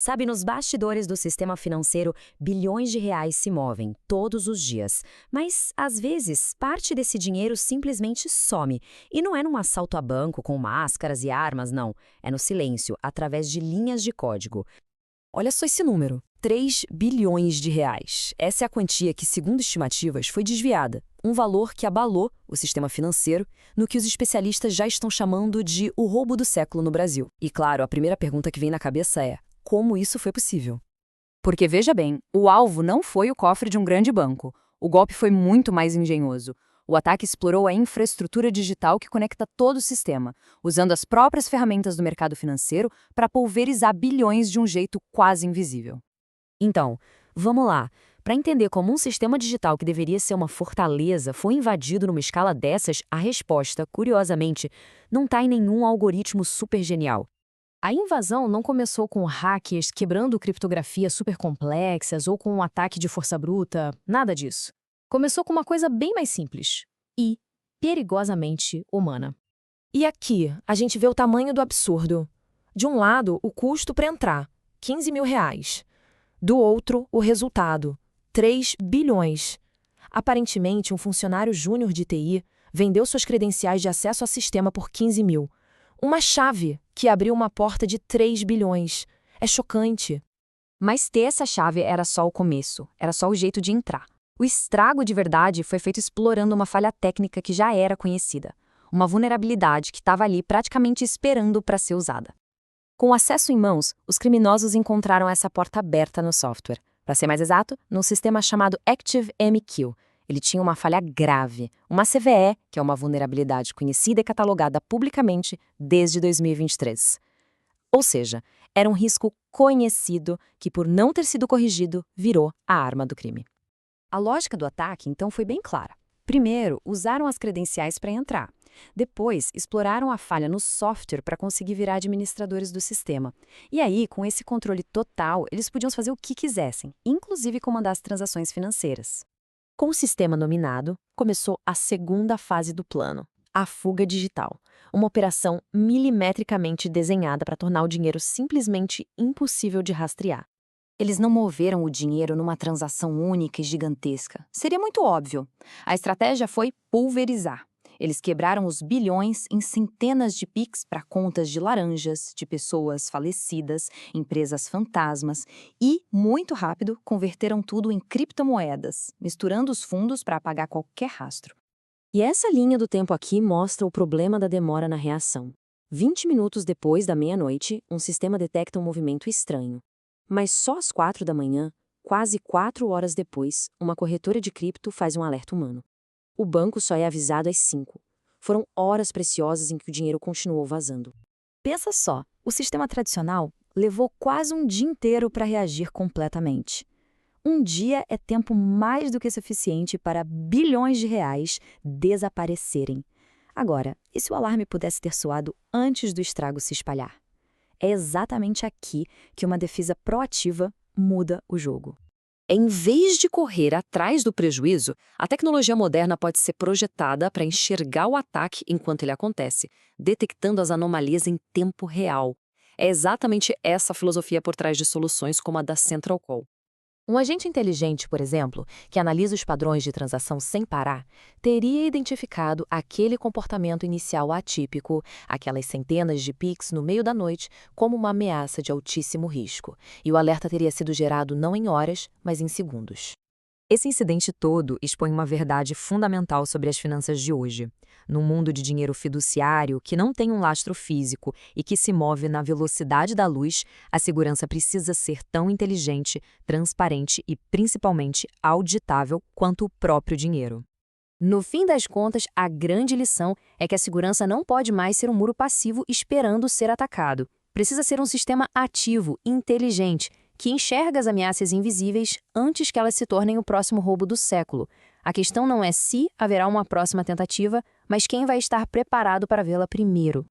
Sabe, nos bastidores do sistema financeiro, bilhões de reais se movem todos os dias. Mas, às vezes, parte desse dinheiro simplesmente some. E não é num assalto a banco com máscaras e armas, não. É no silêncio, através de linhas de código. Olha só esse número, 3 bilhões de reais. Essa é a quantia que, segundo estimativas, foi desviada. Um valor que abalou o sistema financeiro no que os especialistas já estão chamando de o roubo do século no Brasil. E claro, a primeira pergunta que vem na cabeça é: como isso foi possível? Porque, veja bem, o alvo não foi o cofre de um grande banco. O golpe foi muito mais engenhoso. O ataque explorou a infraestrutura digital que conecta todo o sistema, usando as próprias ferramentas do mercado financeiro para pulverizar bilhões de um jeito quase invisível. Então, vamos lá. Para entender como um sistema digital que deveria ser uma fortaleza foi invadido numa escala dessas, a resposta, curiosamente, não está em nenhum algoritmo super genial. A invasão não começou com hackers quebrando criptografias super complexas ou com um ataque de força bruta, nada disso. Começou com uma coisa bem mais simples e perigosamente humana. E aqui, a gente vê o tamanho do absurdo. De um lado, o custo para entrar, 15 mil reais. Do outro, o resultado, 3 bilhões. Aparentemente, um funcionário júnior de TI vendeu suas credenciais de acesso ao sistema por 15 mil. Uma chave que abriu uma porta de 3 bilhões. É chocante. Mas ter essa chave era só o começo, era só o jeito de entrar. O estrago de verdade foi feito explorando uma falha técnica que já era conhecida, uma vulnerabilidade que estava ali praticamente esperando para ser usada. Com o acesso em mãos, os criminosos encontraram essa porta aberta no software. Para ser mais exato, num sistema chamado ActiveMQ. Ele tinha uma falha grave, uma CVE, que é uma vulnerabilidade conhecida e catalogada publicamente desde 2023. Ou seja, era um risco conhecido que, por não ter sido corrigido, virou a arma do crime. A lógica do ataque, então, foi bem clara. Primeiro, usaram as credenciais para entrar. Depois, exploraram a falha no software para conseguir virar administradores do sistema. E aí, com esse controle total, eles podiam fazer o que quisessem, inclusive comandar as transações financeiras. Com o sistema nominado, começou a segunda fase do plano, a fuga digital. Uma operação milimetricamente desenhada para tornar o dinheiro simplesmente impossível de rastrear. Eles não moveram o dinheiro numa transação única e gigantesca. Seria muito óbvio. A estratégia foi pulverizar. Eles quebraram os bilhões em centenas de Pix para contas de laranjas, de pessoas falecidas, empresas fantasmas e, muito rápido, converteram tudo em criptomoedas, misturando os fundos para apagar qualquer rastro. E essa linha do tempo aqui mostra o problema da demora na reação. 20 minutos depois da meia-noite, um sistema detecta um movimento estranho. Mas só às 4 da manhã, quase 4 horas depois, uma corretora de cripto faz um alerta humano. O banco só é avisado às 5. Foram horas preciosas em que o dinheiro continuou vazando. Pensa só, o sistema tradicional levou quase um dia inteiro para reagir completamente. Um dia é tempo mais do que suficiente para bilhões de reais desaparecerem. Agora, e se o alarme pudesse ter soado antes do estrago se espalhar? É exatamente aqui que uma defesa proativa muda o jogo. Em vez de correr atrás do prejuízo, a tecnologia moderna pode ser projetada para enxergar o ataque enquanto ele acontece, detectando as anomalias em tempo real. É exatamente essa a filosofia por trás de soluções como a da Central Call. Um agente inteligente, por exemplo, que analisa os padrões de transação sem parar, teria identificado aquele comportamento inicial atípico, aquelas centenas de Pix no meio da noite, como uma ameaça de altíssimo risco. E o alerta teria sido gerado não em horas, mas em segundos. Esse incidente todo expõe uma verdade fundamental sobre as finanças de hoje. Num mundo de dinheiro fiduciário que não tem um lastro físico e que se move na velocidade da luz, a segurança precisa ser tão inteligente, transparente e, principalmente, auditável quanto o próprio dinheiro. No fim das contas, a grande lição é que a segurança não pode mais ser um muro passivo esperando ser atacado. Precisa ser um sistema ativo, inteligente, que enxerga as ameaças invisíveis antes que elas se tornem o próximo roubo do século. A questão não é se haverá uma próxima tentativa, mas quem vai estar preparado para vê-la primeiro.